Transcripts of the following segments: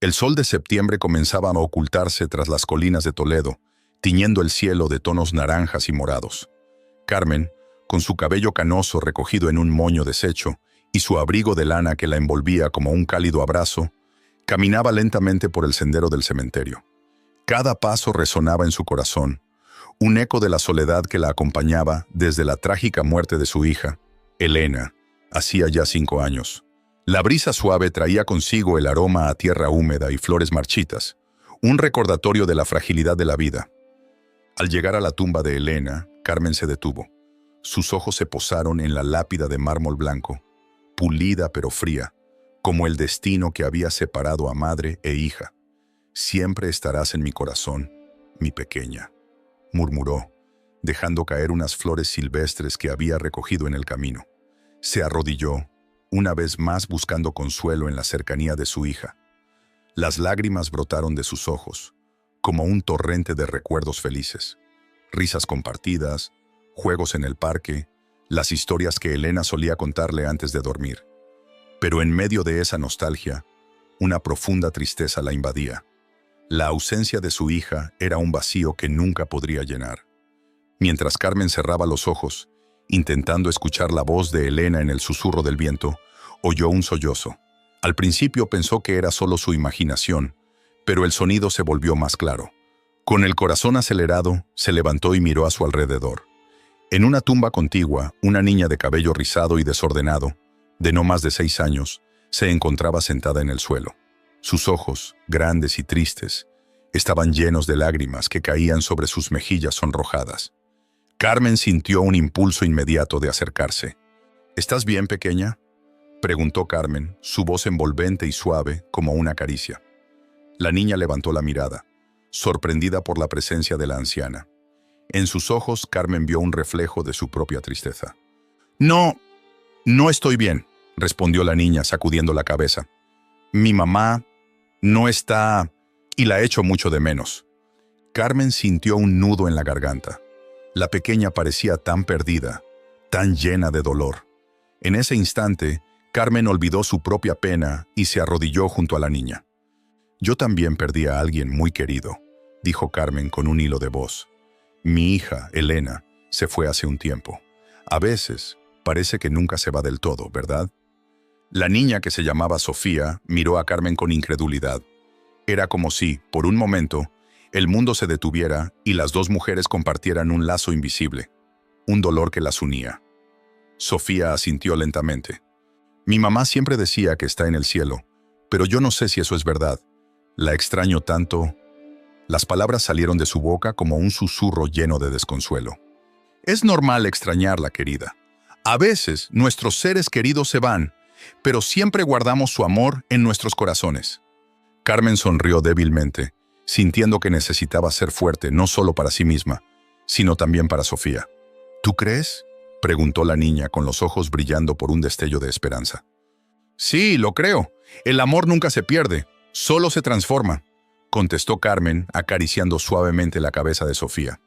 El sol de septiembre comenzaba a ocultarse tras las colinas de Toledo, tiñendo el cielo de tonos naranjas y morados. Carmen, con su cabello canoso recogido en un moño deshecho y su abrigo de lana que la envolvía como un cálido abrazo, caminaba lentamente por el sendero del cementerio. Cada paso resonaba en su corazón, un eco de la soledad que la acompañaba desde la trágica muerte de su hija, Elena, hacía ya 5 años. La brisa suave traía consigo el aroma a tierra húmeda y flores marchitas, un recordatorio de la fragilidad de la vida. Al llegar a la tumba de Elena, Carmen se detuvo. Sus ojos se posaron en la lápida de mármol blanco, pulida pero fría, como el destino que había separado a madre e hija. «Siempre estarás en mi corazón, mi pequeña», murmuró, dejando caer unas flores silvestres que había recogido en el camino. Se arrodilló, una vez más buscando consuelo en la cercanía de su hija. Las lágrimas brotaron de sus ojos, como un torrente de recuerdos felices. Risas compartidas, juegos en el parque, las historias que Elena solía contarle antes de dormir. Pero en medio de esa nostalgia, una profunda tristeza la invadía. La ausencia de su hija era un vacío que nunca podría llenar. Mientras Carmen cerraba los ojos, intentando escuchar la voz de Elena en el susurro del viento, oyó un sollozo. Al principio pensó que era solo su imaginación, pero el sonido se volvió más claro. Con el corazón acelerado, se levantó y miró a su alrededor. En una tumba contigua, una niña de cabello rizado y desordenado, de no más de 6 años, se encontraba sentada en el suelo. Sus ojos, grandes y tristes, estaban llenos de lágrimas que caían sobre sus mejillas sonrojadas. Carmen sintió un impulso inmediato de acercarse. «¿Estás bien, pequeña?», preguntó Carmen, su voz envolvente y suave como una caricia. La niña levantó la mirada, sorprendida por la presencia de la anciana. En sus ojos, Carmen vio un reflejo de su propia tristeza. No estoy bien», respondió la niña sacudiendo la cabeza. «Mi mamá no está y la echo mucho de menos». Carmen sintió un nudo en la garganta. La pequeña parecía tan perdida, tan llena de dolor. En ese instante, Carmen olvidó su propia pena y se arrodilló junto a la niña. «Yo también perdí a alguien muy querido», dijo Carmen con un hilo de voz. «Mi hija, Elena, se fue hace un tiempo. A veces, parece que nunca se va del todo, ¿verdad?». La niña, que se llamaba Sofía, miró a Carmen con incredulidad. Era como si, por un momento, el mundo se detuviera y las dos mujeres compartieran un lazo invisible, un dolor que las unía. Sofía asintió lentamente. «Mi mamá siempre decía que está en el cielo, pero yo no sé si eso es verdad. La extraño tanto». Las palabras salieron de su boca como un susurro lleno de desconsuelo. «Es normal extrañarla, querida. A veces nuestros seres queridos se van, pero siempre guardamos su amor en nuestros corazones». Carmen sonrió débilmente, sintiendo que necesitaba ser fuerte no solo para sí misma, sino también para Sofía. «¿Tú crees?», preguntó la niña con los ojos brillando por un destello de esperanza. «Sí, lo creo. El amor nunca se pierde, solo se transforma», contestó Carmen, acariciando suavemente la cabeza de Sofía.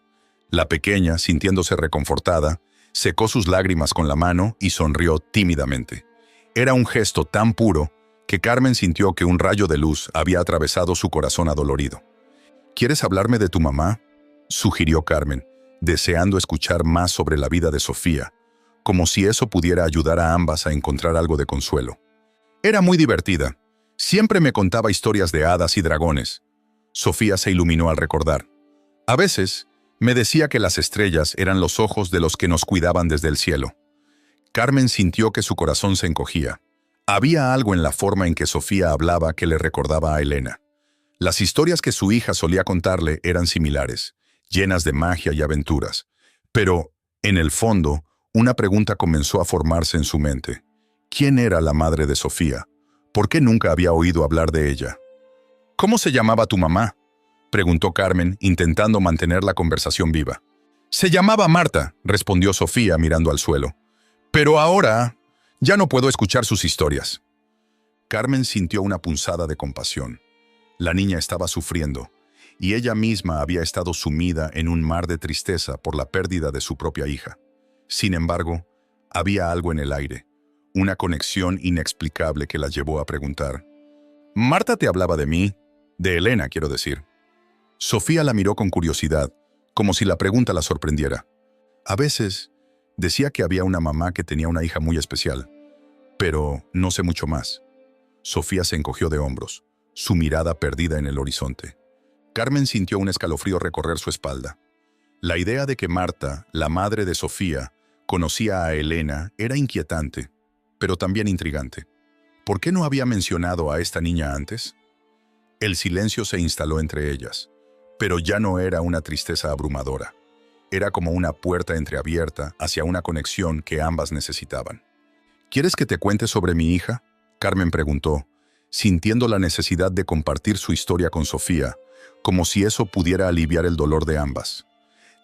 La pequeña, sintiéndose reconfortada, secó sus lágrimas con la mano y sonrió tímidamente. Era un gesto tan puro que Carmen sintió que un rayo de luz había atravesado su corazón adolorido. «¿Quieres hablarme de tu mamá?», sugirió Carmen, deseando escuchar más sobre la vida de Sofía, como si eso pudiera ayudar a ambas a encontrar algo de consuelo. «Era muy divertida. Siempre me contaba historias de hadas y dragones». Sofía se iluminó al recordar. «A veces, me decía que las estrellas eran los ojos de los que nos cuidaban desde el cielo». Carmen sintió que su corazón se encogía. Había algo en la forma en que Sofía hablaba que le recordaba a Elena. Las historias que su hija solía contarle eran similares, llenas de magia y aventuras. Pero, en el fondo, una pregunta comenzó a formarse en su mente. ¿Quién era la madre de Sofía? ¿Por qué nunca había oído hablar de ella? «¿Cómo se llamaba tu mamá?», preguntó Carmen, intentando mantener la conversación viva. «Se llamaba Marta», respondió Sofía mirando al suelo. «Pero ahora ya no puedo escuchar sus historias». Carmen sintió una punzada de compasión. La niña estaba sufriendo, y ella misma había estado sumida en un mar de tristeza por la pérdida de su propia hija. Sin embargo, había algo en el aire, una conexión inexplicable que la llevó a preguntar: Marta te hablaba de mí, de Elena, quiero decir. Sofía la miró con curiosidad, como si la pregunta la sorprendiera. A veces, decía que había una mamá que tenía una hija muy especial, pero no sé mucho más. Sofía se encogió de hombros, su mirada perdida en el horizonte. Carmen sintió un escalofrío recorrer su espalda. La idea de que Marta, la madre de Sofía, conocía a Elena era inquietante, pero también intrigante. ¿Por qué no había mencionado a esta niña antes? El silencio se instaló entre ellas, pero ya no era una tristeza abrumadora. Era como una puerta entreabierta hacia una conexión que ambas necesitaban. ¿Quieres que te cuente sobre mi hija?, Carmen preguntó, sintiendo la necesidad de compartir su historia con Sofía, como si eso pudiera aliviar el dolor de ambas.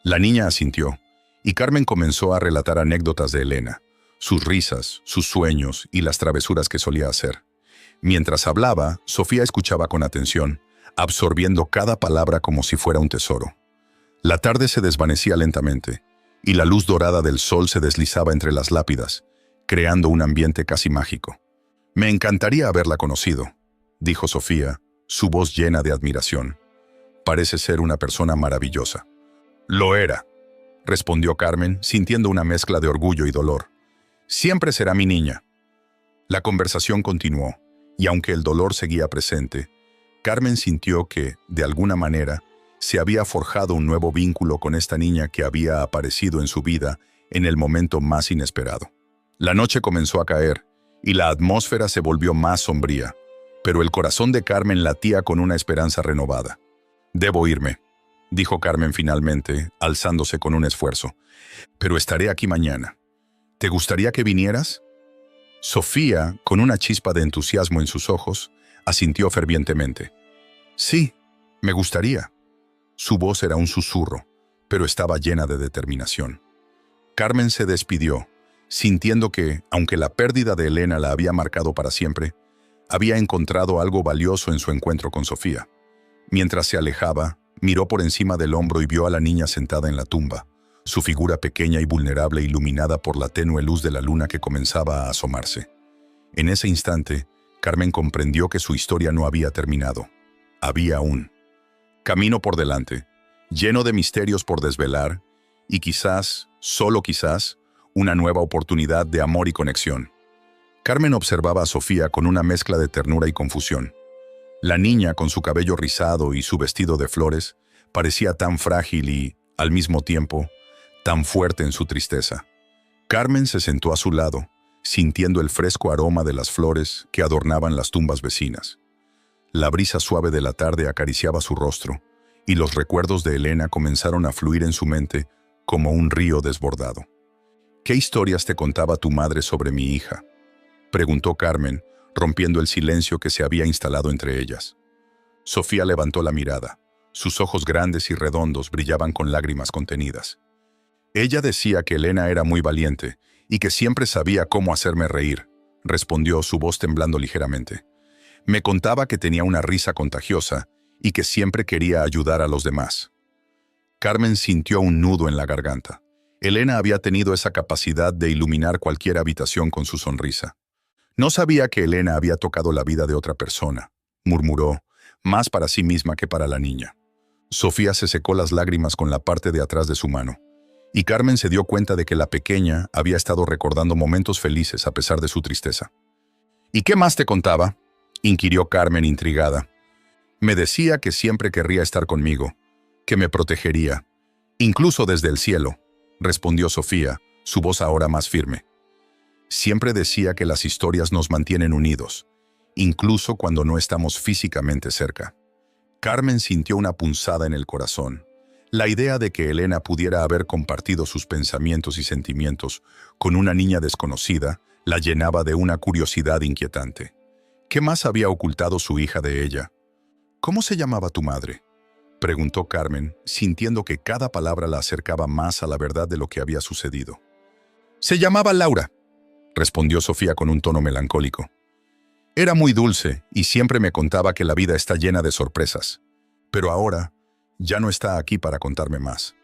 La niña asintió, y Carmen comenzó a relatar anécdotas de Elena, sus risas, sus sueños y las travesuras que solía hacer. Mientras hablaba, Sofía escuchaba con atención, absorbiendo cada palabra como si fuera un tesoro. La tarde se desvanecía lentamente, y la luz dorada del sol se deslizaba entre las lápidas, creando un ambiente casi mágico. «Me encantaría haberla conocido», dijo Sofía, su voz llena de admiración. «Parece ser una persona maravillosa». «Lo era», respondió Carmen, sintiendo una mezcla de orgullo y dolor. «Siempre será mi niña». La conversación continuó, y aunque el dolor seguía presente, Carmen sintió que, de alguna manera, se había forjado un nuevo vínculo con esta niña que había aparecido en su vida en el momento más inesperado. La noche comenzó a caer, y la atmósfera se volvió más sombría, pero el corazón de Carmen latía con una esperanza renovada. «Debo irme», dijo Carmen finalmente, alzándose con un esfuerzo. «Pero estaré aquí mañana. ¿Te gustaría que vinieras?» Sofía, con una chispa de entusiasmo en sus ojos, asintió fervientemente. «Sí, me gustaría». Su voz era un susurro, pero estaba llena de determinación. Carmen se despidió, sintiendo que, aunque la pérdida de Elena la había marcado para siempre, había encontrado algo valioso en su encuentro con Sofía. Mientras se alejaba, miró por encima del hombro y vio a la niña sentada en la tumba, su figura pequeña y vulnerable iluminada por la tenue luz de la luna que comenzaba a asomarse. En ese instante, Carmen comprendió que su historia no había terminado. Había un camino por delante, lleno de misterios por desvelar, y quizás, solo quizás, una nueva oportunidad de amor y conexión. Carmen observaba a Sofía con una mezcla de ternura y confusión. La niña, con su cabello rizado y su vestido de flores, parecía tan frágil y, al mismo tiempo, tan fuerte en su tristeza. Carmen se sentó a su lado, sintiendo el fresco aroma de las flores que adornaban las tumbas vecinas. La brisa suave de la tarde acariciaba su rostro, y los recuerdos de Elena comenzaron a fluir en su mente como un río desbordado. «¿Qué historias te contaba tu madre sobre mi hija?», preguntó Carmen, rompiendo el silencio que se había instalado entre ellas. Sofía levantó la mirada. Sus ojos grandes y redondos brillaban con lágrimas contenidas. «Ella decía que Elena era muy valiente y que siempre sabía cómo hacerme reír», respondió, su voz temblando ligeramente. «Me contaba que tenía una risa contagiosa y que siempre quería ayudar a los demás». Carmen sintió un nudo en la garganta. Elena había tenido esa capacidad de iluminar cualquier habitación con su sonrisa. «No sabía que Elena había tocado la vida de otra persona», murmuró, más para sí misma que para la niña. Sofía se secó las lágrimas con la parte de atrás de su mano, y Carmen se dio cuenta de que la pequeña había estado recordando momentos felices a pesar de su tristeza. «¿Y qué más te contaba?», inquirió Carmen intrigada. «Me decía que siempre querría estar conmigo, que me protegería, incluso desde el cielo», respondió Sofía, su voz ahora más firme. «Siempre decía que las historias nos mantienen unidos, incluso cuando no estamos físicamente cerca». Carmen sintió una punzada en el corazón. La idea de que Elena pudiera haber compartido sus pensamientos y sentimientos con una niña desconocida la llenaba de una curiosidad inquietante. ¿Qué más había ocultado su hija de ella? «¿Cómo se llamaba tu madre?», preguntó Carmen, sintiendo que cada palabra la acercaba más a la verdad de lo que había sucedido. «Se llamaba Laura», respondió Sofía con un tono melancólico. «Era muy dulce y siempre me contaba que la vida está llena de sorpresas. Pero ahora ya no está aquí para contarme más».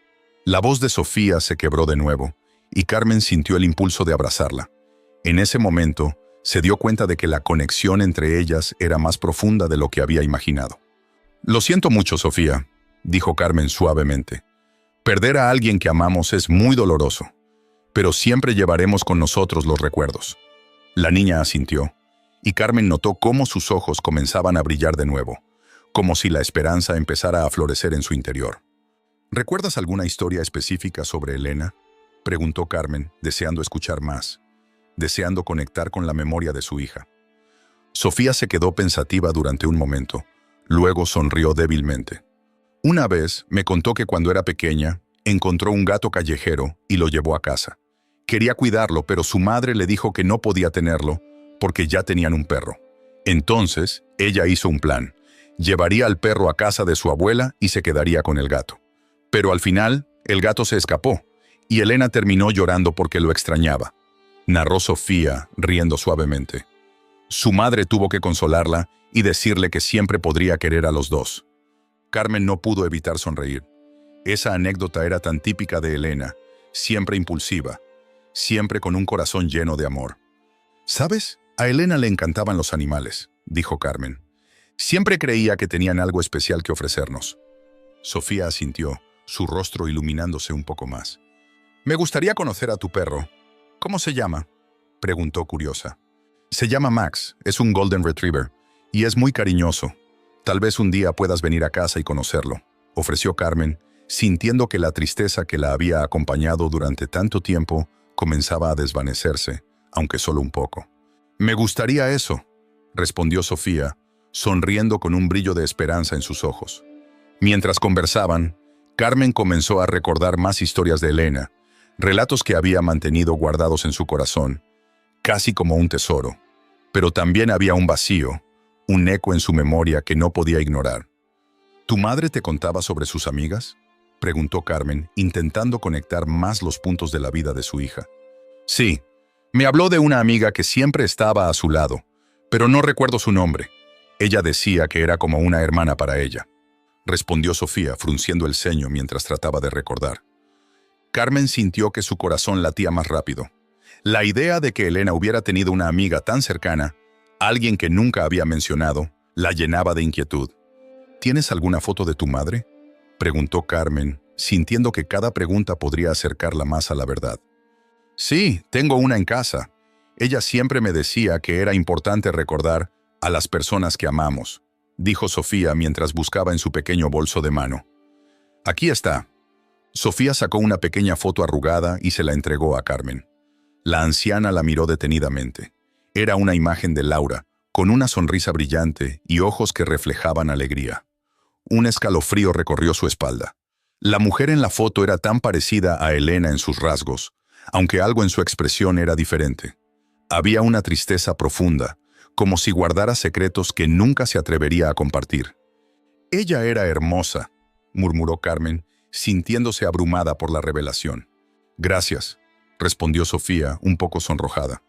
La voz de Sofía se quebró de nuevo y Carmen sintió el impulso de abrazarla. En ese momento, Se dio cuenta de que la conexión entre ellas era más profunda de lo que había imaginado. «Lo siento mucho, Sofía», dijo Carmen suavemente. «Perder a alguien que amamos es muy doloroso, pero siempre llevaremos con nosotros los recuerdos». La niña asintió, y Carmen notó cómo sus ojos comenzaban a brillar de nuevo, como si la esperanza empezara a florecer en su interior. «¿Recuerdas alguna historia específica sobre Elena?», preguntó Carmen, deseando escuchar más, deseando conectar con la memoria de su hija. Sofía se quedó pensativa durante un momento, luego sonrió débilmente. «Una vez me contó que cuando era pequeña, encontró un gato callejero y lo llevó a casa. Quería cuidarlo, pero su madre le dijo que no podía tenerlo porque ya tenían un perro. Entonces, ella hizo un plan. Llevaría al perro a casa de su abuela y se quedaría con el gato. Pero al final, el gato se escapó, y Elena terminó llorando porque lo extrañaba», narró Sofía, riendo suavemente. Su madre tuvo que consolarla y decirle que siempre podría querer a los dos. Carmen no pudo evitar sonreír. Esa anécdota era tan típica de Elena, siempre impulsiva, siempre con un corazón lleno de amor. «¿Sabes? A Elena le encantaban los animales», dijo Carmen. «Siempre creía que tenían algo especial que ofrecernos». Sofía asintió, su rostro iluminándose un poco más. «Me gustaría conocer a tu perro. ¿Cómo se llama?», preguntó curiosa. «Se llama Max, es un Golden Retriever, y es muy cariñoso. Tal vez un día puedas venir a casa y conocerlo», ofreció Carmen, sintiendo que la tristeza que la había acompañado durante tanto tiempo comenzaba a desvanecerse, aunque solo un poco. «Me gustaría eso», respondió Sofía, sonriendo con un brillo de esperanza en sus ojos. Mientras conversaban, Carmen comenzó a recordar más historias de Elena, relatos que había mantenido guardados en su corazón, casi como un tesoro. Pero también había un vacío, un eco en su memoria que no podía ignorar. «¿Tu madre te contaba sobre sus amigas?», preguntó Carmen, intentando conectar más los puntos de la vida de su hija. «Sí, me habló de una amiga que siempre estaba a su lado, pero no recuerdo su nombre. Ella decía que era como una hermana para ella», respondió Sofía, frunciendo el ceño mientras trataba de recordar. Carmen sintió que su corazón latía más rápido. La idea de que Elena hubiera tenido una amiga tan cercana, alguien que nunca había mencionado, la llenaba de inquietud. «¿Tienes alguna foto de tu madre?», preguntó Carmen, sintiendo que cada pregunta podría acercarla más a la verdad. «Sí, tengo una en casa. Ella siempre me decía que era importante recordar a las personas que amamos», dijo Sofía mientras buscaba en su pequeño bolso de mano. «Aquí está». Sofía sacó una pequeña foto arrugada y se la entregó a Carmen. La anciana la miró detenidamente. Era una imagen de Laura, con una sonrisa brillante y ojos que reflejaban alegría. Un escalofrío recorrió su espalda. La mujer en la foto era tan parecida a Elena en sus rasgos, aunque algo en su expresión era diferente. Había una tristeza profunda, como si guardara secretos que nunca se atrevería a compartir. «Ella era hermosa», murmuró Carmen, sintiéndose abrumada por la revelación. «Gracias», respondió Sofía, un poco sonrojada.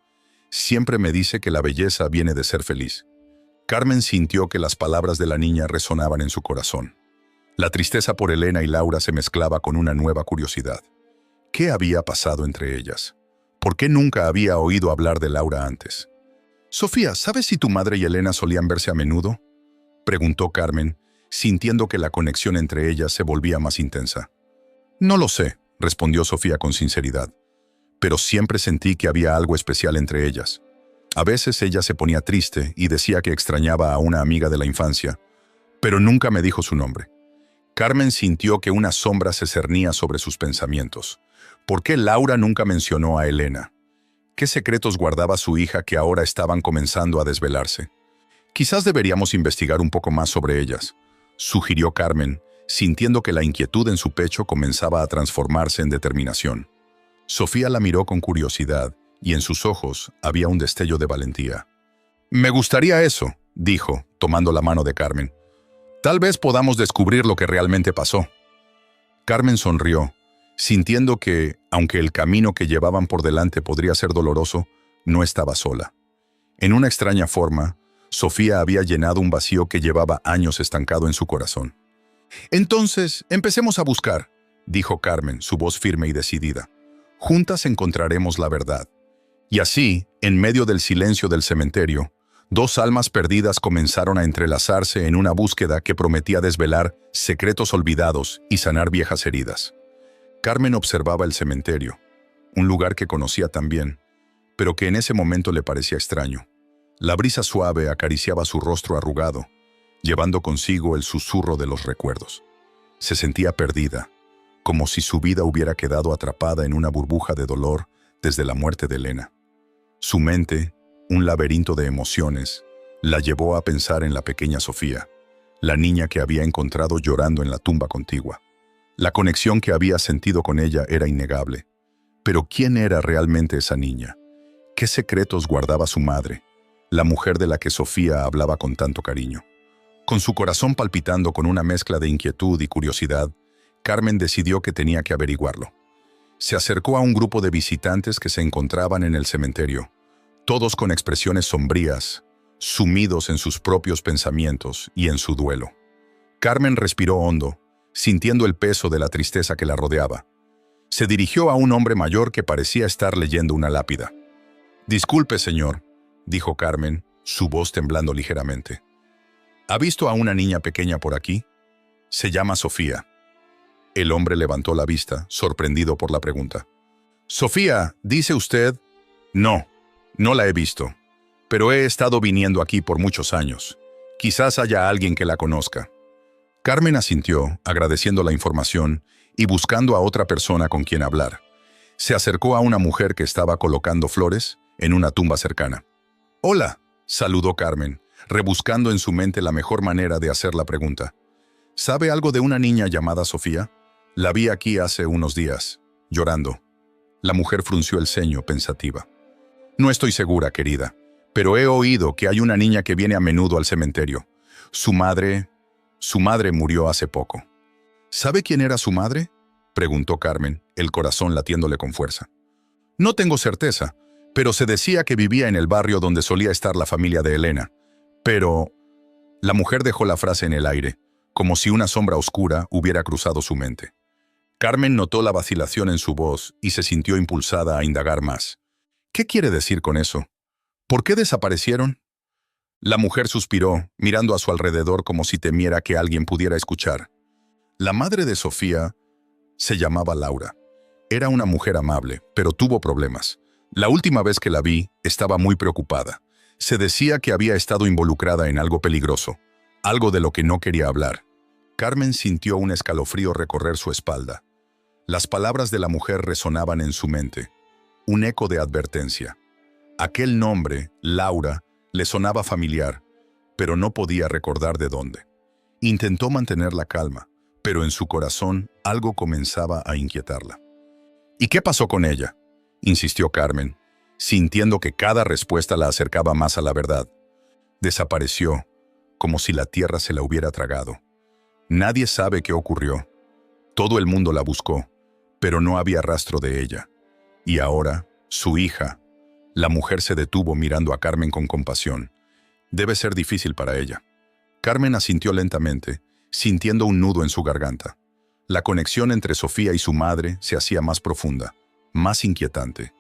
«Siempre me dice que la belleza viene de ser feliz». Carmen sintió que las palabras de la niña resonaban en su corazón. La tristeza por Elena y Laura se mezclaba con una nueva curiosidad. ¿Qué había pasado entre ellas? ¿Por qué nunca había oído hablar de Laura antes? «Sofía, ¿sabes si tu madre y Elena solían verse a menudo?», preguntó Carmen, sintiendo que la conexión entre ellas se volvía más intensa. «No lo sé», respondió Sofía con sinceridad, «pero siempre sentí que había algo especial entre ellas. A veces ella se ponía triste y decía que extrañaba a una amiga de la infancia, pero nunca me dijo su nombre». Carmen sintió que una sombra se cernía sobre sus pensamientos. ¿Por qué Laura nunca mencionó a Elena? ¿Qué secretos guardaba su hija que ahora estaban comenzando a desvelarse? «Quizás deberíamos investigar un poco más sobre ellas», sugirió Carmen, sintiendo que la inquietud en su pecho comenzaba a transformarse en determinación. Sofía la miró con curiosidad, y en sus ojos había un destello de valentía. «Me gustaría eso», dijo, tomando la mano de Carmen. «Tal vez podamos descubrir lo que realmente pasó». Carmen sonrió, sintiendo que, aunque el camino que llevaban por delante podría ser doloroso, no estaba sola. En una extraña forma, Sofía había llenado un vacío que llevaba años estancado en su corazón. «Entonces, empecemos a buscar», dijo Carmen, su voz firme y decidida. «Juntas encontraremos la verdad. Y así, en medio del silencio del cementerio, dos almas perdidas comenzaron a entrelazarse en una búsqueda que prometía desvelar secretos olvidados y sanar viejas heridas. Carmen observaba el cementerio, un lugar que conocía tan bien, pero que en ese momento le parecía extraño. La brisa suave acariciaba su rostro arrugado, llevando consigo el susurro de los recuerdos. Se sentía perdida, como si su vida hubiera quedado atrapada en una burbuja de dolor desde la muerte de Elena. Su mente, un laberinto de emociones, la llevó a pensar en la pequeña Sofía, la niña que había encontrado llorando en la tumba contigua. La conexión que había sentido con ella era innegable. Pero ¿quién era realmente esa niña? ¿Qué secretos guardaba su madre, la mujer de la que Sofía hablaba con tanto cariño? Con su corazón palpitando con una mezcla de inquietud y curiosidad, Carmen decidió que tenía que averiguarlo. Se acercó a un grupo de visitantes que se encontraban en el cementerio, todos con expresiones sombrías, sumidos en sus propios pensamientos y en su duelo. Carmen respiró hondo, sintiendo el peso de la tristeza que la rodeaba. Se dirigió a un hombre mayor que parecía estar leyendo una lápida. «Disculpe, señor», dijo Carmen, su voz temblando ligeramente. «¿Ha visto a una niña pequeña por aquí? Se llama Sofía». El hombre levantó la vista, sorprendido por la pregunta. «Sofía, ¿dice usted?» «No, no la he visto, pero he estado viniendo aquí por muchos años. Quizás haya alguien que la conozca». Carmen asintió, agradeciendo la información y buscando a otra persona con quien hablar. Se acercó a una mujer que estaba colocando flores en una tumba cercana. «Hola», saludó Carmen, rebuscando en su mente la mejor manera de hacer la pregunta. «¿Sabe algo de una niña llamada Sofía? La vi aquí hace unos días, llorando». La mujer frunció el ceño, pensativa. «No estoy segura, querida, pero he oído que hay una niña que viene a menudo al cementerio. Su madre murió hace poco». «¿Sabe quién era su madre?», preguntó Carmen, el corazón latiéndole con fuerza. «No tengo certeza, pero se decía que vivía en el barrio donde solía estar la familia de Elena. Pero…» La mujer dejó la frase en el aire, como si una sombra oscura hubiera cruzado su mente. Carmen notó la vacilación en su voz y se sintió impulsada a indagar más. «¿Qué quiere decir con eso? ¿Por qué desaparecieron?». La mujer suspiró, mirando a su alrededor como si temiera que alguien pudiera escuchar. La madre de Sofía se llamaba Laura. Era una mujer amable, pero tuvo problemas. La última vez que la vi, estaba muy preocupada. Se decía que había estado involucrada en algo peligroso, algo de lo que no quería hablar. Carmen sintió un escalofrío recorrer su espalda. Las palabras de la mujer resonaban en su mente, un eco de advertencia. Aquel nombre, Laura, le sonaba familiar, pero no podía recordar de dónde. Intentó mantener la calma, pero en su corazón algo comenzaba a inquietarla. «¿Y qué pasó con ella?», insistió Carmen, sintiendo que cada respuesta la acercaba más a la verdad. «Desapareció, como si la tierra se la hubiera tragado. Nadie sabe qué ocurrió. Todo el mundo la buscó, pero no había rastro de ella. Y ahora, su hija…». La mujer se detuvo mirando a Carmen con compasión. «Debe ser difícil para ella». Carmen asintió lentamente, sintiendo un nudo en su garganta. La conexión entre Sofía y su madre se hacía más profunda, más inquietante.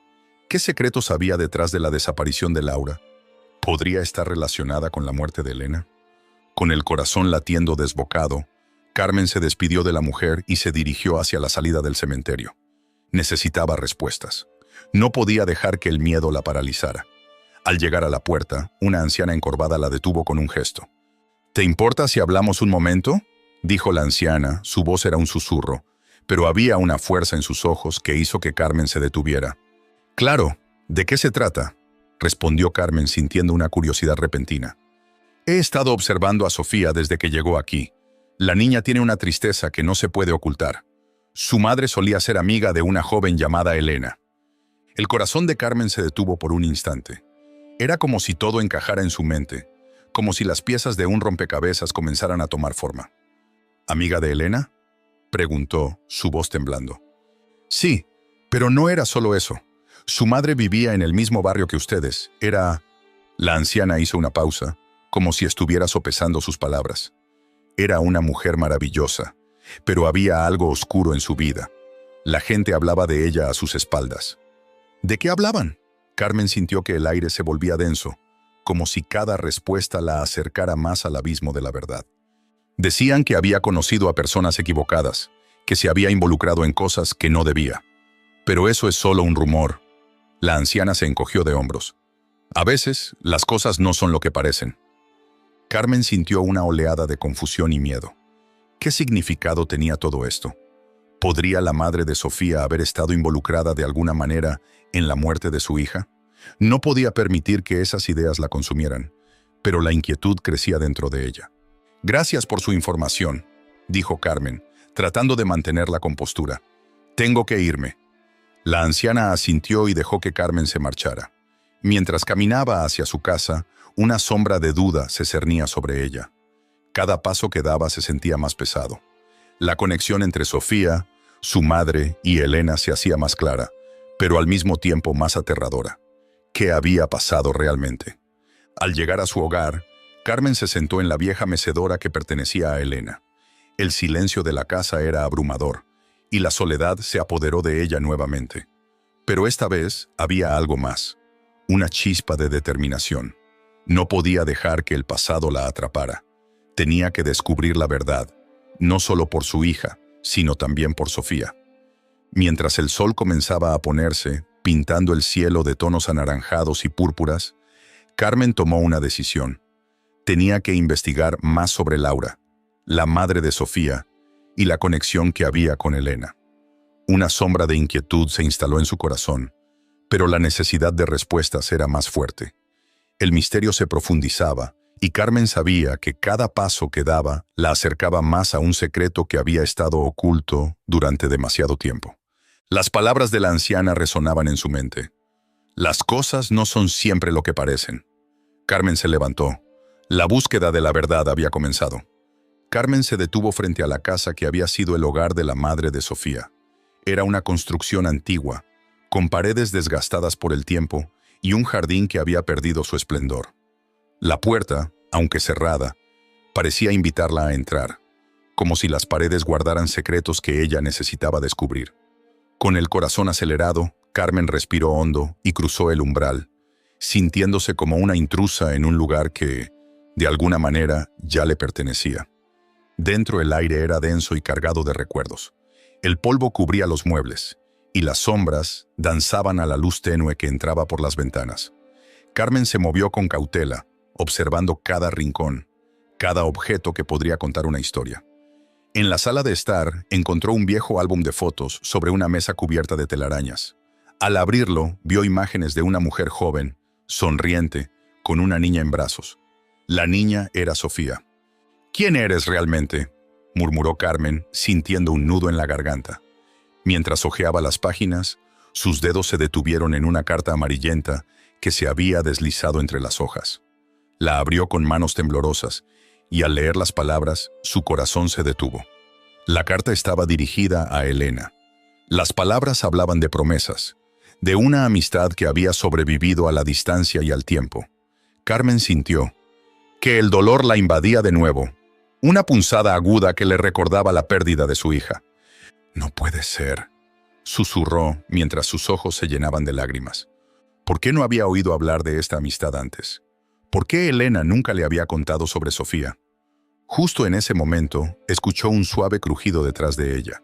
¿Qué secretos había detrás de la desaparición de Laura? ¿Podría estar relacionada con la muerte de Elena? Con el corazón latiendo desbocado, Carmen se despidió de la mujer y se dirigió hacia la salida del cementerio. Necesitaba respuestas. No podía dejar que el miedo la paralizara. Al llegar a la puerta, una anciana encorvada la detuvo con un gesto. «¿Te importa si hablamos un momento?», dijo la anciana, su voz era un susurro, pero había una fuerza en sus ojos que hizo que Carmen se detuviera. «Claro, ¿de qué se trata?», respondió Carmen sintiendo una curiosidad repentina. «He estado observando a Sofía desde que llegó aquí. La niña tiene una tristeza que no se puede ocultar. Su madre solía ser amiga de una joven llamada Elena». El corazón de Carmen se detuvo por un instante. Era como si todo encajara en su mente, como si las piezas de un rompecabezas comenzaran a tomar forma. «¿Amiga de Elena?», preguntó, su voz temblando. «Sí, pero no era solo eso. Su madre vivía en el mismo barrio que ustedes. Era…». La anciana hizo una pausa, como si estuviera sopesando sus palabras. Era una mujer maravillosa, pero había algo oscuro en su vida. La gente hablaba de ella a sus espaldas. «¿De qué hablaban?», Carmen sintió que el aire se volvía denso, como si cada respuesta la acercara más al abismo de la verdad. Decían que había conocido a personas equivocadas, que se había involucrado en cosas que no debía. Pero eso es solo un rumor. La anciana se encogió de hombros. A veces, las cosas no son lo que parecen. Carmen sintió una oleada de confusión y miedo. ¿Qué significado tenía todo esto? ¿Podría la madre de Sofía haber estado involucrada de alguna manera en la muerte de su hija? No podía permitir que esas ideas la consumieran, pero la inquietud crecía dentro de ella. «Gracias por su información», dijo Carmen, tratando de mantener la compostura. «Tengo que irme». La anciana asintió y dejó que Carmen se marchara. Mientras caminaba hacia su casa, una sombra de duda se cernía sobre ella. Cada paso que daba se sentía más pesado. La conexión entre Sofía, su madre y Elena se hacía más clara, pero al mismo tiempo más aterradora. ¿Qué había pasado realmente? Al llegar a su hogar, Carmen se sentó en la vieja mecedora que pertenecía a Elena. El silencio de la casa era abrumador, y la soledad se apoderó de ella nuevamente. Pero esta vez había algo más, una chispa de determinación. No podía dejar que el pasado la atrapara. Tenía que descubrir la verdad, no solo por su hija, sino también por Sofía. Mientras el sol comenzaba a ponerse, pintando el cielo de tonos anaranjados y púrpuras, Carmen tomó una decisión. Tenía que investigar más sobre Laura, la madre de Sofía, y la conexión que había con Elena. Una sombra de inquietud se instaló en su corazón, pero la necesidad de respuestas era más fuerte. El misterio se profundizaba, y Carmen sabía que cada paso que daba la acercaba más a un secreto que había estado oculto durante demasiado tiempo. Las palabras de la anciana resonaban en su mente. Las cosas no son siempre lo que parecen. Carmen se levantó. La búsqueda de la verdad había comenzado. Carmen se detuvo frente a la casa que había sido el hogar de la madre de Sofía. Era una construcción antigua, con paredes desgastadas por el tiempo y un jardín que había perdido su esplendor. La puerta, aunque cerrada, parecía invitarla a entrar, como si las paredes guardaran secretos que ella necesitaba descubrir. Con el corazón acelerado, Carmen respiró hondo y cruzó el umbral, sintiéndose como una intrusa en un lugar que, de alguna manera, ya le pertenecía. Dentro el aire era denso y cargado de recuerdos. El polvo cubría los muebles, y las sombras danzaban a la luz tenue que entraba por las ventanas. Carmen se movió con cautela, observando cada rincón, cada objeto que podría contar una historia. En la sala de estar, encontró un viejo álbum de fotos sobre una mesa cubierta de telarañas. Al abrirlo, vio imágenes de una mujer joven, sonriente, con una niña en brazos. La niña era Sofía. «¿Quién eres realmente?», murmuró Carmen, sintiendo un nudo en la garganta. Mientras hojeaba las páginas, sus dedos se detuvieron en una carta amarillenta que se había deslizado entre las hojas. La abrió con manos temblorosas, y al leer las palabras, su corazón se detuvo. La carta estaba dirigida a Elena. Las palabras hablaban de promesas, de una amistad que había sobrevivido a la distancia y al tiempo. Carmen sintió que el dolor la invadía de nuevo, una punzada aguda que le recordaba la pérdida de su hija. «No puede ser», susurró mientras sus ojos se llenaban de lágrimas. ¿Por qué no había oído hablar de esta amistad antes? ¿Por qué Elena nunca le había contado sobre Sofía? Justo en ese momento, escuchó un suave crujido detrás de ella.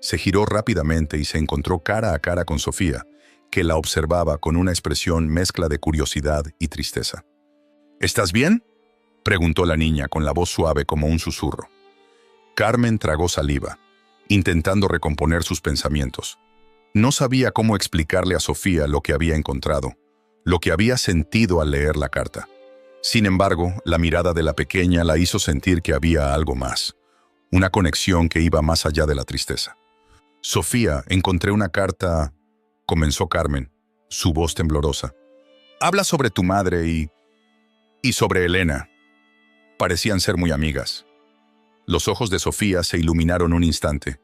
Se giró rápidamente y se encontró cara a cara con Sofía, que la observaba con una expresión mezcla de curiosidad y tristeza. «¿Estás bien?», preguntó la niña con la voz suave como un susurro. Carmen tragó saliva, intentando recomponer sus pensamientos. No sabía cómo explicarle a Sofía lo que había encontrado, lo que había sentido al leer la carta. Sin embargo, la mirada de la pequeña la hizo sentir que había algo más, una conexión que iba más allá de la tristeza. «Sofía, encontré una carta», comenzó Carmen, su voz temblorosa. «Habla sobre tu madre y sobre Elena». Parecían ser muy amigas. Los ojos de Sofía se iluminaron un instante,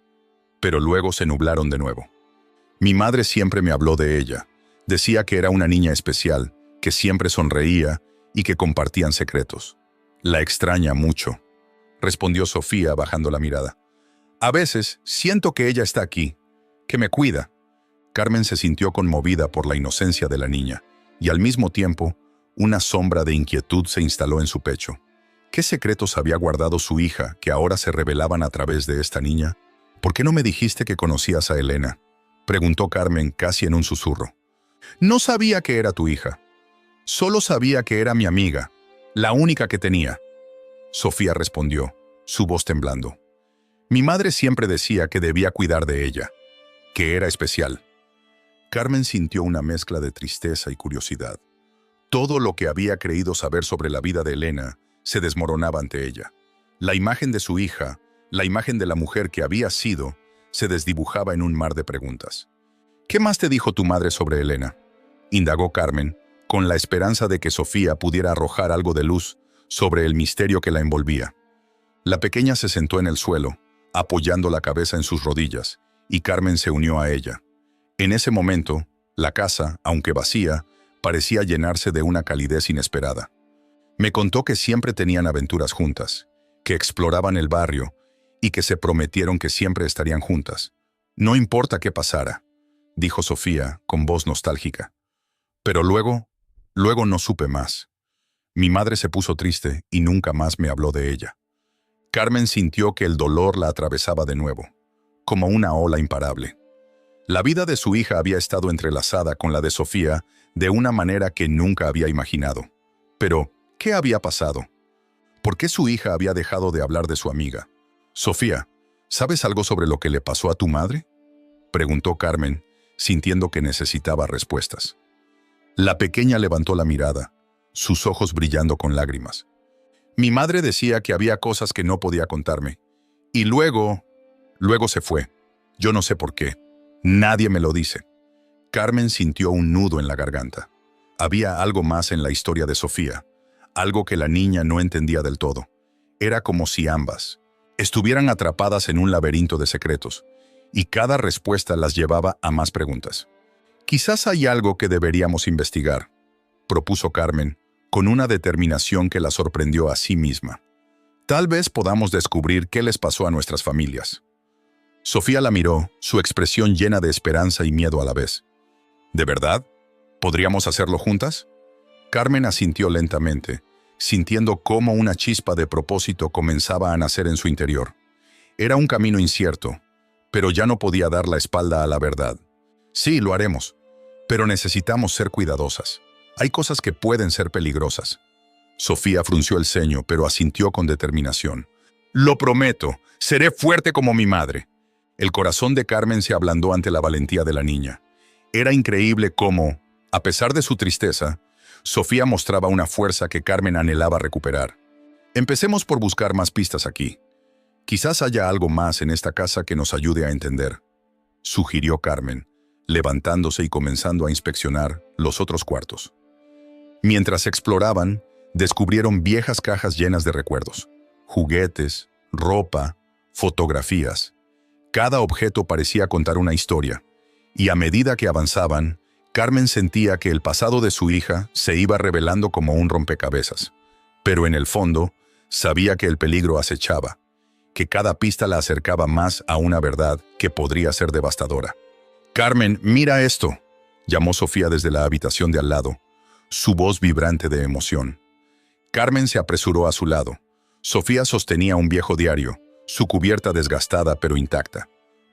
pero luego se nublaron de nuevo. «Mi madre siempre me habló de ella. Decía que era una niña especial, que siempre sonreía y que compartían secretos. La extraña mucho», respondió Sofía bajando la mirada. «A veces siento que ella está aquí, que me cuida». Carmen se sintió conmovida por la inocencia de la niña, y al mismo tiempo, una sombra de inquietud se instaló en su pecho. ¿Qué secretos había guardado su hija que ahora se revelaban a través de esta niña? ¿Por qué no me dijiste que conocías a Elena?, preguntó Carmen casi en un susurro. No sabía que era tu hija. Solo sabía que era mi amiga, la única que tenía. Sofía respondió, su voz temblando. Mi madre siempre decía que debía cuidar de ella, que era especial. Carmen sintió una mezcla de tristeza y curiosidad. Todo lo que había creído saber sobre la vida de Elena se desmoronaba ante ella. La imagen de su hija, la imagen de la mujer que había sido, se desdibujaba en un mar de preguntas. ¿Qué más te dijo tu madre sobre Elena?, indagó Carmen, con la esperanza de que Sofía pudiera arrojar algo de luz sobre el misterio que la envolvía. La pequeña se sentó en el suelo, apoyando la cabeza en sus rodillas, y Carmen se unió a ella. En ese momento, la casa, aunque vacía, parecía llenarse de una calidez inesperada. Me contó que siempre tenían aventuras juntas, que exploraban el barrio y que se prometieron que siempre estarían juntas. No importa qué pasara, dijo Sofía con voz nostálgica. Pero luego no supe más. Mi madre se puso triste y nunca más me habló de ella. Carmen sintió que el dolor la atravesaba de nuevo, como una ola imparable. La vida de su hija había estado entrelazada con la de Sofía de una manera que nunca había imaginado. Pero, ¿qué había pasado? ¿Por qué su hija había dejado de hablar de su amiga? Sofía, ¿sabes algo sobre lo que le pasó a tu madre?, preguntó Carmen, sintiendo que necesitaba respuestas. La pequeña levantó la mirada, sus ojos brillando con lágrimas. Mi madre decía que había cosas que no podía contarme. Y luego se fue. Yo no sé por qué. Nadie me lo dice. Carmen sintió un nudo en la garganta. Había algo más en la historia de Sofía, algo que la niña no entendía del todo. Era como si ambas estuvieran atrapadas en un laberinto de secretos, y cada respuesta las llevaba a más preguntas. Quizás hay algo que deberíamos investigar, propuso Carmen, con una determinación que la sorprendió a sí misma. Tal vez podamos descubrir qué les pasó a nuestras familias. Sofía la miró, su expresión llena de esperanza y miedo a la vez. ¿De verdad? ¿Podríamos hacerlo juntas? Carmen asintió lentamente, sintiendo cómo una chispa de propósito comenzaba a nacer en su interior. Era un camino incierto, pero ya no podía dar la espalda a la verdad. Sí, lo haremos, pero necesitamos ser cuidadosas. Hay cosas que pueden ser peligrosas. Sofía frunció el ceño, pero asintió con determinación. Lo prometo, seré fuerte como mi madre. El corazón de Carmen se ablandó ante la valentía de la niña. Era increíble cómo, a pesar de su tristeza, Sofía mostraba una fuerza que Carmen anhelaba recuperar. Empecemos por buscar más pistas aquí. Quizás haya algo más en esta casa que nos ayude a entender, sugirió Carmen, levantándose y comenzando a inspeccionar los otros cuartos. Mientras exploraban, descubrieron viejas cajas llenas de recuerdos, juguetes, ropa, fotografías. Cada objeto parecía contar una historia, y a medida que avanzaban, Carmen sentía que el pasado de su hija se iba revelando como un rompecabezas. Pero en el fondo, sabía que el peligro acechaba, que cada pista la acercaba más a una verdad que podría ser devastadora. «Carmen, mira esto», llamó Sofía desde la habitación de al lado, su voz vibrante de emoción. Carmen se apresuró a su lado. Sofía sostenía un viejo diario, su cubierta desgastada pero intacta.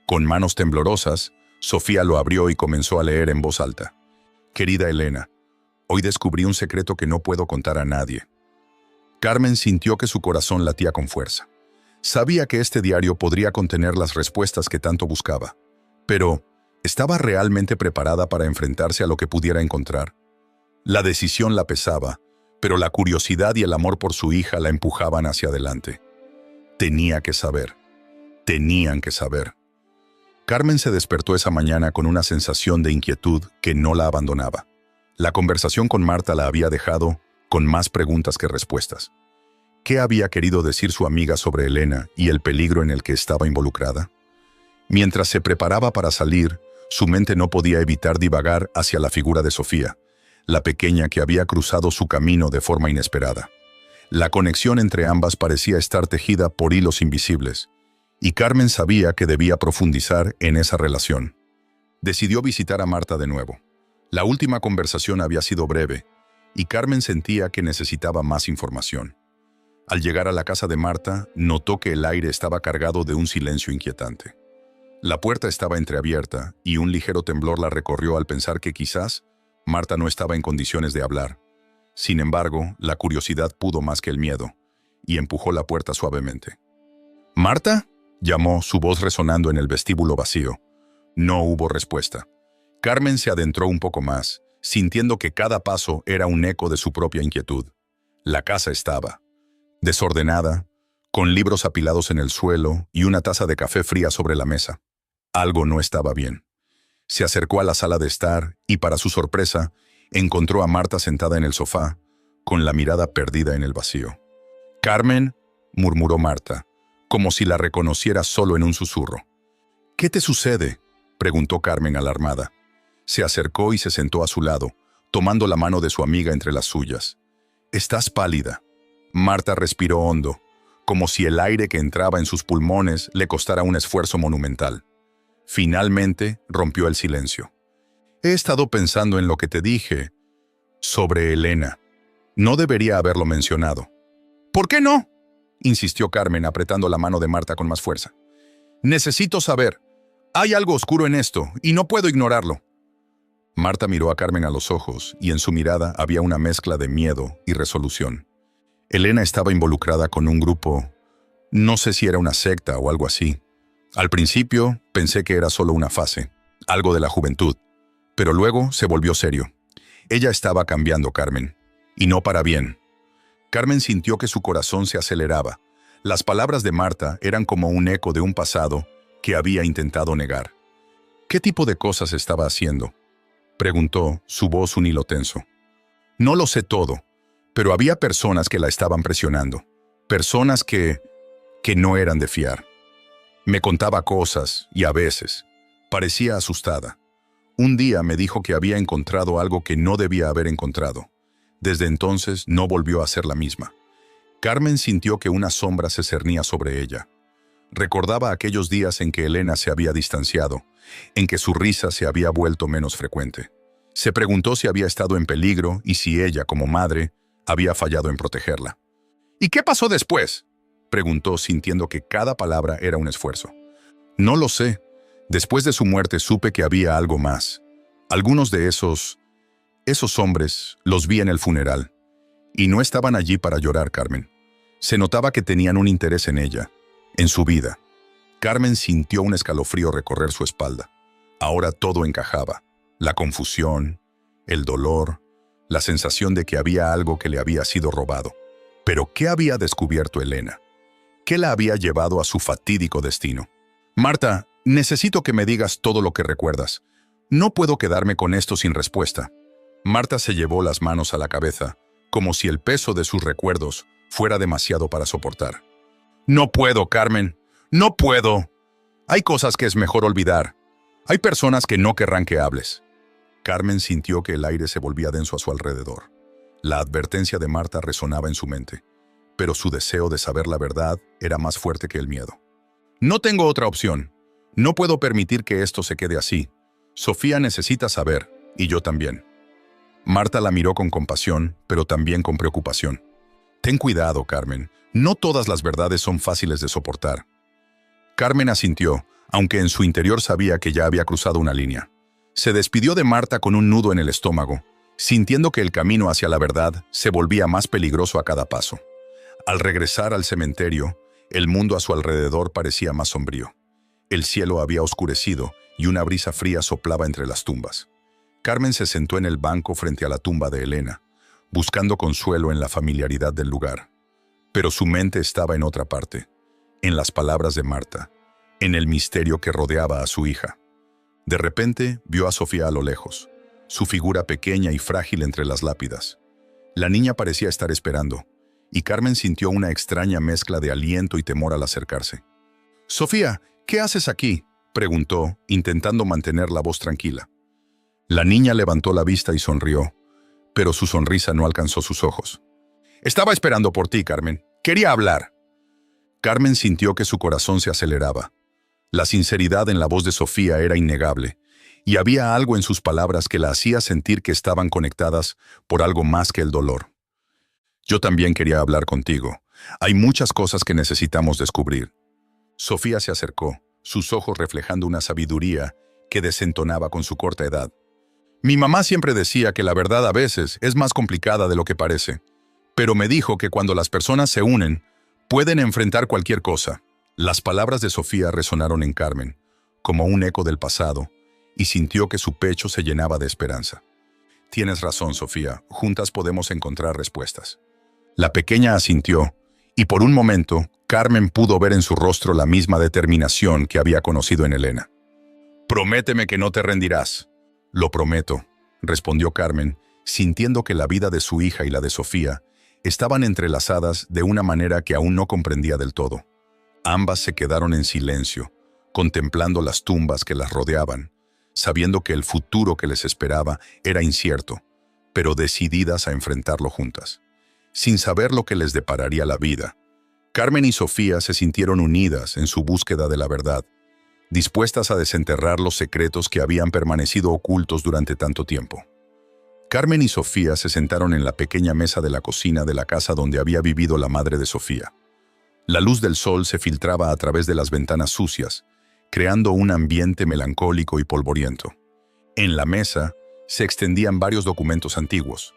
Con manos temblorosas, Sofía lo abrió y comenzó a leer en voz alta. «Querida Elena, hoy descubrí un secreto que no puedo contar a nadie». Carmen sintió que su corazón latía con fuerza. Sabía que este diario podría contener las respuestas que tanto buscaba. Pero, ¿estaba realmente preparada para enfrentarse a lo que pudiera encontrar? La decisión la pesaba, pero la curiosidad y el amor por su hija la empujaban hacia adelante. Tenía que saber. Tenían que saber. Carmen se despertó esa mañana con una sensación de inquietud que no la abandonaba. La conversación con Marta la había dejado con más preguntas que respuestas. ¿Qué había querido decir su amiga sobre Elena y el peligro en el que estaba involucrada? Mientras se preparaba para salir, su mente no podía evitar divagar hacia la figura de Sofía, la pequeña que había cruzado su camino de forma inesperada. La conexión entre ambas parecía estar tejida por hilos invisibles, y Carmen sabía que debía profundizar en esa relación. Decidió visitar a Marta de nuevo. La última conversación había sido breve, y Carmen sentía que necesitaba más información. Al llegar a la casa de Marta, notó que el aire estaba cargado de un silencio inquietante. La puerta estaba entreabierta y un ligero temblor la recorrió al pensar que quizás Marta no estaba en condiciones de hablar. Sin embargo, la curiosidad pudo más que el miedo, y empujó la puerta suavemente. «¿Marta?», llamó, su voz resonando en el vestíbulo vacío. No hubo respuesta. Carmen se adentró un poco más, sintiendo que cada paso era un eco de su propia inquietud. La casa estaba desordenada, con libros apilados en el suelo y una taza de café fría sobre la mesa. Algo no estaba bien. Se acercó a la sala de estar y, para su sorpresa, encontró a Marta sentada en el sofá, con la mirada perdida en el vacío. «Carmen», murmuró Marta, como si la reconociera solo en un susurro. «¿Qué te sucede?», preguntó Carmen alarmada. Se acercó y se sentó a su lado, tomando la mano de su amiga entre las suyas. «Estás pálida». Marta respiró hondo, como si el aire que entraba en sus pulmones le costara un esfuerzo monumental. Finalmente rompió el silencio. «He estado pensando en lo que te dije sobre Elena. No debería haberlo mencionado». «¿Por qué no?», insistió Carmen, apretando la mano de Marta con más fuerza. «Necesito saber. Hay algo oscuro en esto y no puedo ignorarlo». Marta miró a Carmen a los ojos y en su mirada había una mezcla de miedo y resolución. Elena estaba involucrada con un grupo, no sé si era una secta o algo así. Al principio pensé que era solo una fase, algo de la juventud, pero luego se volvió serio. Ella estaba cambiando, Carmen, y no para bien. Carmen sintió que su corazón se aceleraba. Las palabras de Marta eran como un eco de un pasado que había intentado negar. «¿Qué tipo de cosas estaba haciendo?», preguntó, su voz un hilo tenso. «No lo sé todo, pero había personas que la estaban presionando, personas que no eran de fiar. Me contaba cosas y a veces parecía asustada. Un día me dijo que había encontrado algo que no debía haber encontrado. Desde entonces no volvió a ser la misma». Carmen sintió que una sombra se cernía sobre ella. Recordaba aquellos días en que Elena se había distanciado, en que su risa se había vuelto menos frecuente. Se preguntó si había estado en peligro y si ella, como madre, había fallado en protegerla. «¿Y qué pasó después?», preguntó, sintiendo que cada palabra era un esfuerzo. «No lo sé. Después de su muerte supe que había algo más. Algunos de esos hombres los vi en el funeral. Y no estaban allí para llorar, Carmen. Se notaba que tenían un interés en ella, en su vida». Carmen sintió un escalofrío recorrer su espalda. Ahora todo encajaba. La confusión, el dolor, la sensación de que había algo que le había sido robado. Pero ¿qué había descubierto Elena? ¿Qué la había llevado a su fatídico destino? «Marta, necesito que me digas todo lo que recuerdas. No puedo quedarme con esto sin respuesta». Marta se llevó las manos a la cabeza, como si el peso de sus recuerdos fuera demasiado para soportar. «No puedo, Carmen. No puedo. Hay cosas que es mejor olvidar. Hay personas que no querrán que hables». Carmen sintió que el aire se volvía denso a su alrededor. La advertencia de Marta resonaba en su mente, pero su deseo de saber la verdad era más fuerte que el miedo. «No tengo otra opción. No puedo permitir que esto se quede así. Sofía necesita saber, y yo también». Marta la miró con compasión, pero también con preocupación. «Ten cuidado, Carmen. No todas las verdades son fáciles de soportar». Carmen asintió, aunque en su interior sabía que ya había cruzado una línea. Se despidió de Marta con un nudo en el estómago, sintiendo que el camino hacia la verdad se volvía más peligroso a cada paso. Al regresar al cementerio, el mundo a su alrededor parecía más sombrío. El cielo había oscurecido y una brisa fría soplaba entre las tumbas. Carmen se sentó en el banco frente a la tumba de Elena, buscando consuelo en la familiaridad del lugar. Pero su mente estaba en otra parte, en las palabras de Marta, en el misterio que rodeaba a su hija. De repente vio a Sofía a lo lejos, su figura pequeña y frágil entre las lápidas. La niña parecía estar esperando, y Carmen sintió una extraña mezcla de aliento y temor al acercarse. «Sofía, ¿qué haces aquí?», preguntó, intentando mantener la voz tranquila. La niña levantó la vista y sonrió, pero su sonrisa no alcanzó sus ojos. «Estaba esperando por ti, Carmen. Quería hablar». Carmen sintió que su corazón se aceleraba. La sinceridad en la voz de Sofía era innegable, y había algo en sus palabras que la hacía sentir que estaban conectadas por algo más que el dolor. Yo también quería hablar contigo. Hay muchas cosas que necesitamos descubrir. Sofía se acercó, sus ojos reflejando una sabiduría que desentonaba con su corta edad. Mi mamá siempre decía que la verdad a veces es más complicada de lo que parece, pero me dijo que cuando las personas se unen, pueden enfrentar cualquier cosa. Las palabras de Sofía resonaron en Carmen, como un eco del pasado, y sintió que su pecho se llenaba de esperanza. Tienes razón, Sofía, juntas podemos encontrar respuestas. La pequeña asintió, y por un momento, Carmen pudo ver en su rostro la misma determinación que había conocido en Elena. Prométeme que no te rendirás. Lo prometo, respondió Carmen, sintiendo que la vida de su hija y la de Sofía estaban entrelazadas de una manera que aún no comprendía del todo. Ambas se quedaron en silencio, contemplando las tumbas que las rodeaban, sabiendo que el futuro que les esperaba era incierto, pero decididas a enfrentarlo juntas. Sin saber lo que les depararía la vida, Carmen y Sofía se sintieron unidas en su búsqueda de la verdad, dispuestas a desenterrar los secretos que habían permanecido ocultos durante tanto tiempo. Carmen y Sofía se sentaron en la pequeña mesa de la cocina de la casa donde había vivido la madre de Sofía. La luz del sol se filtraba a través de las ventanas sucias, creando un ambiente melancólico y polvoriento. En la mesa se extendían varios documentos antiguos,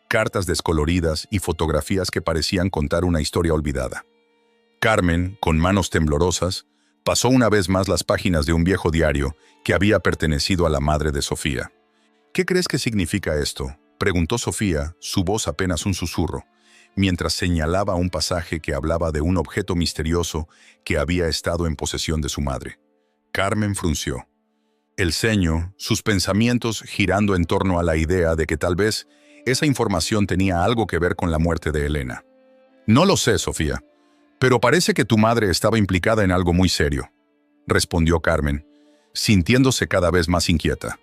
cartas descoloridas y fotografías que parecían contar una historia olvidada. Carmen, con manos temblorosas, pasó una vez más las páginas de un viejo diario que había pertenecido a la madre de Sofía. ¿Qué crees que significa esto?, preguntó Sofía, su voz apenas un susurro, mientras señalaba un pasaje que hablaba de un objeto misterioso que había estado en posesión de su madre. Carmen frunció el ceño, sus pensamientos girando en torno a la idea de que tal vez esa información tenía algo que ver con la muerte de Elena. No lo sé, Sofía, pero parece que tu madre estaba implicada en algo muy serio, respondió Carmen, sintiéndose cada vez más inquieta.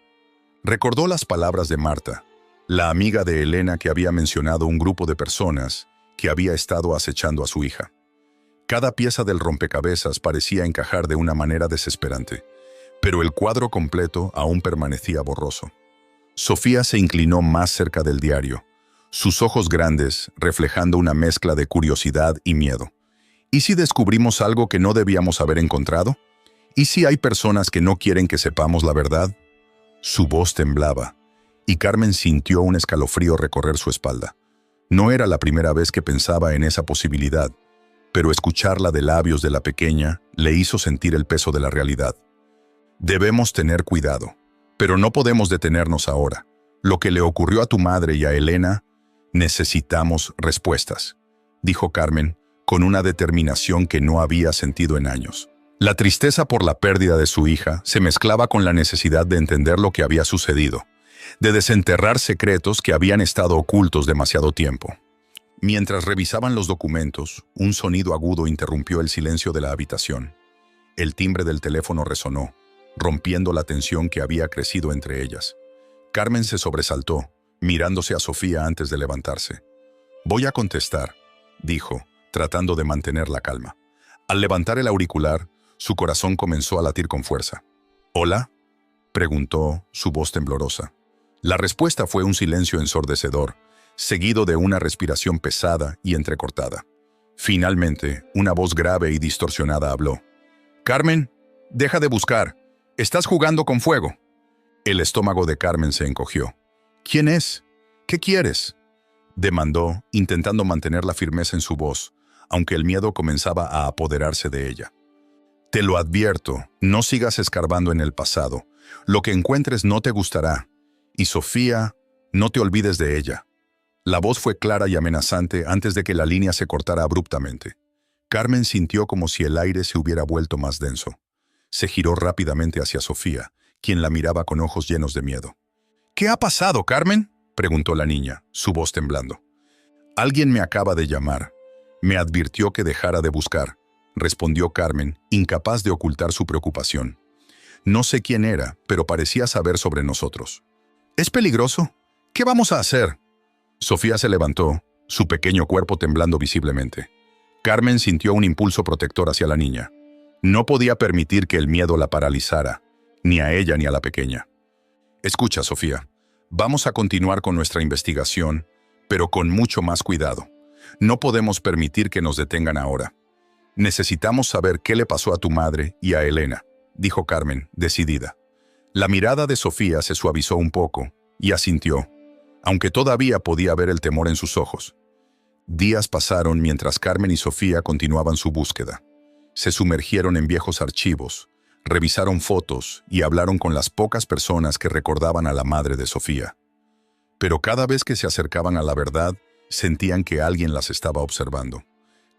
Recordó las palabras de Marta, la amiga de Elena que había mencionado un grupo de personas que había estado acechando a su hija. Cada pieza del rompecabezas parecía encajar de una manera desesperante, pero el cuadro completo aún permanecía borroso. Sofía se inclinó más cerca del diario, sus ojos grandes reflejando una mezcla de curiosidad y miedo. ¿Y si descubrimos algo que no debíamos haber encontrado? ¿Y si hay personas que no quieren que sepamos la verdad? Su voz temblaba, y Carmen sintió un escalofrío recorrer su espalda. No era la primera vez que pensaba en esa posibilidad, pero escucharla de labios de la pequeña le hizo sentir el peso de la realidad. Debemos tener cuidado, pero no podemos detenernos ahora. Lo que le ocurrió a tu madre y a Elena, necesitamos respuestas, dijo Carmen, con una determinación que no había sentido en años. La tristeza por la pérdida de su hija se mezclaba con la necesidad de entender lo que había sucedido, de desenterrar secretos que habían estado ocultos demasiado tiempo. Mientras revisaban los documentos, un sonido agudo interrumpió el silencio de la habitación. El timbre del teléfono resonó, rompiendo la tensión que había crecido entre ellas. Carmen se sobresaltó, mirándose a Sofía antes de levantarse. «Voy a contestar», dijo, tratando de mantener la calma. Al levantar el auricular, su corazón comenzó a latir con fuerza. «¿Hola?», preguntó, su voz temblorosa. La respuesta fue un silencio ensordecedor, seguido de una respiración pesada y entrecortada. Finalmente, una voz grave y distorsionada habló. «Carmen, deja de buscar. Estás jugando con fuego». El estómago de Carmen se encogió. «¿Quién es? ¿Qué quieres?», demandó, intentando mantener la firmeza en su voz, aunque el miedo comenzaba a apoderarse de ella. «Te lo advierto, no sigas escarbando en el pasado. Lo que encuentres no te gustará. Y Sofía, no te olvides de ella». La voz fue clara y amenazante antes de que la línea se cortara abruptamente. Carmen sintió como si el aire se hubiera vuelto más denso. Se giró rápidamente hacia Sofía, quien la miraba con ojos llenos de miedo. «¿Qué ha pasado, Carmen?», preguntó la niña, su voz temblando. «Alguien me acaba de llamar. Me advirtió que dejara de buscar», respondió Carmen, incapaz de ocultar su preocupación. «No sé quién era, pero parecía saber sobre nosotros». «¿Es peligroso? ¿Qué vamos a hacer?». Sofía se levantó, su pequeño cuerpo temblando visiblemente. Carmen sintió un impulso protector hacia la niña. No podía permitir que el miedo la paralizara, ni a ella ni a la pequeña. Escucha, Sofía, vamos a continuar con nuestra investigación, pero con mucho más cuidado. No podemos permitir que nos detengan ahora. Necesitamos saber qué le pasó a tu madre y a Elena, dijo Carmen, decidida. La mirada de Sofía se suavizó un poco y asintió, aunque todavía podía ver el temor en sus ojos. Días pasaron mientras Carmen y Sofía continuaban su búsqueda. Se sumergieron en viejos archivos, revisaron fotos y hablaron con las pocas personas que recordaban a la madre de Sofía. Pero cada vez que se acercaban a la verdad, sentían que alguien las estaba observando.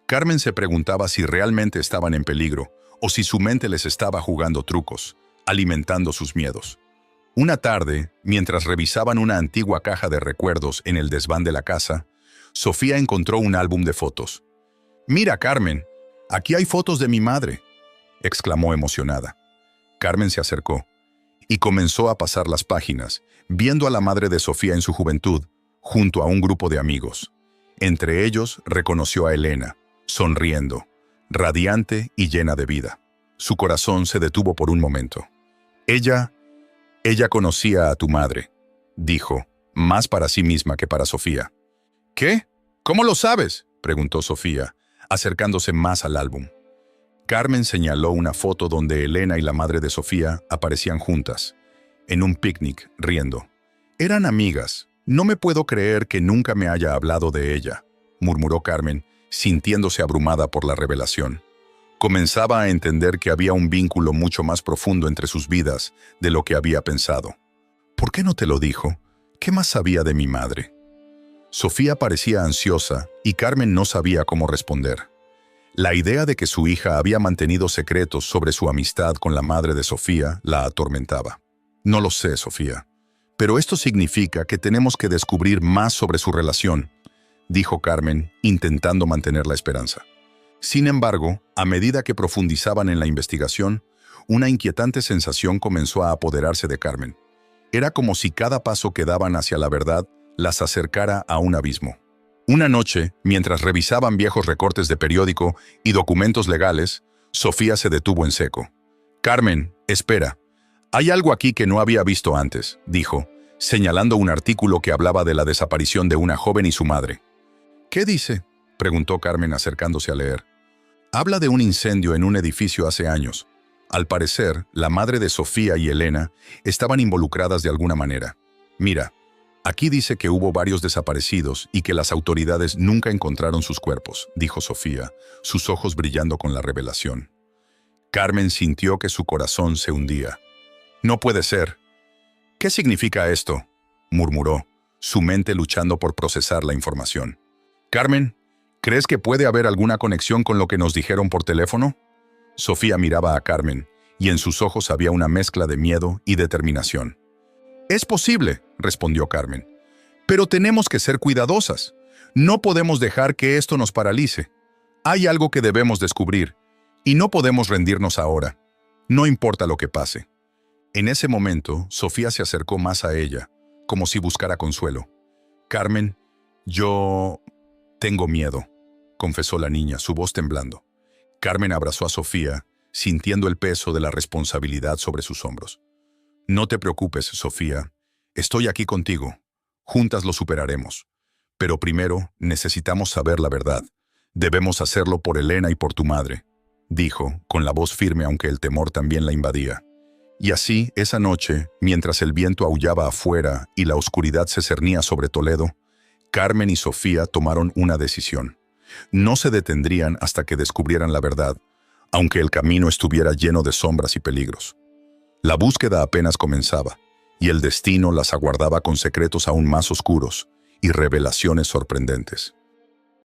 Carmen se preguntaba si realmente estaban en peligro o si su mente les estaba jugando trucos, alimentando sus miedos. Una tarde, mientras revisaban una antigua caja de recuerdos en el desván de la casa, Sofía encontró un álbum de fotos. «Mira, Carmen, aquí hay fotos de mi madre», exclamó emocionada. Carmen se acercó y comenzó a pasar las páginas, viendo a la madre de Sofía en su juventud, junto a un grupo de amigos. Entre ellos reconoció a Elena, sonriendo, radiante y llena de vida. Su corazón se detuvo por un momento. Ella conocía a tu madre», dijo, más para sí misma que para Sofía. «¿Qué? ¿Cómo lo sabes?», preguntó Sofía, acercándose más al álbum. Carmen señaló una foto donde Elena y la madre de Sofía aparecían juntas, en un picnic, riendo. «Eran amigas. No me puedo creer que nunca me haya hablado de ella», murmuró Carmen, sintiéndose abrumada por la revelación. Comenzaba a entender que había un vínculo mucho más profundo entre sus vidas de lo que había pensado. «¿Por qué no te lo dijo? ¿Qué más sabía de mi madre?». Sofía parecía ansiosa y Carmen no sabía cómo responder. La idea de que su hija había mantenido secretos sobre su amistad con la madre de Sofía la atormentaba. «No lo sé, Sofía, pero esto significa que tenemos que descubrir más sobre su relación», dijo Carmen, intentando mantener la esperanza. Sin embargo, a medida que profundizaban en la investigación, una inquietante sensación comenzó a apoderarse de Carmen. Era como si cada paso que daban hacia la verdad las acercara a un abismo. Una noche, mientras revisaban viejos recortes de periódico y documentos legales, Sofía se detuvo en seco. «Carmen, espera. Hay algo aquí que no había visto antes», dijo, señalando un artículo que hablaba de la desaparición de una joven y su madre. «¿Qué dice?», preguntó Carmen acercándose a leer. «Habla de un incendio en un edificio hace años. Al parecer, la madre de Sofía y Elena estaban involucradas de alguna manera. Mira, aquí dice que hubo varios desaparecidos y que las autoridades nunca encontraron sus cuerpos», dijo Sofía, sus ojos brillando con la revelación. Carmen sintió que su corazón se hundía. «No puede ser». «¿Qué significa esto?», murmuró, su mente luchando por procesar la información. «Carmen, ¿crees que puede haber alguna conexión con lo que nos dijeron por teléfono?». Sofía miraba a Carmen, y en sus ojos había una mezcla de miedo y determinación. «Es posible», respondió Carmen, «pero tenemos que ser cuidadosas. No podemos dejar que esto nos paralice. Hay algo que debemos descubrir, y no podemos rendirnos ahora. No importa lo que pase». En ese momento, Sofía se acercó más a ella, como si buscara consuelo. «Carmen, yo tengo miedo», confesó la niña, su voz temblando. Carmen abrazó a Sofía, sintiendo el peso de la responsabilidad sobre sus hombros. «No te preocupes, Sofía. Estoy aquí contigo. Juntas lo superaremos. Pero primero necesitamos saber la verdad. Debemos hacerlo por Elena y por tu madre», dijo, con la voz firme aunque el temor también la invadía. Y así, esa noche, mientras el viento aullaba afuera y la oscuridad se cernía sobre Toledo, Carmen y Sofía tomaron una decisión. No se detendrían hasta que descubrieran la verdad, aunque el camino estuviera lleno de sombras y peligros. La búsqueda apenas comenzaba, y el destino las aguardaba con secretos aún más oscuros y revelaciones sorprendentes.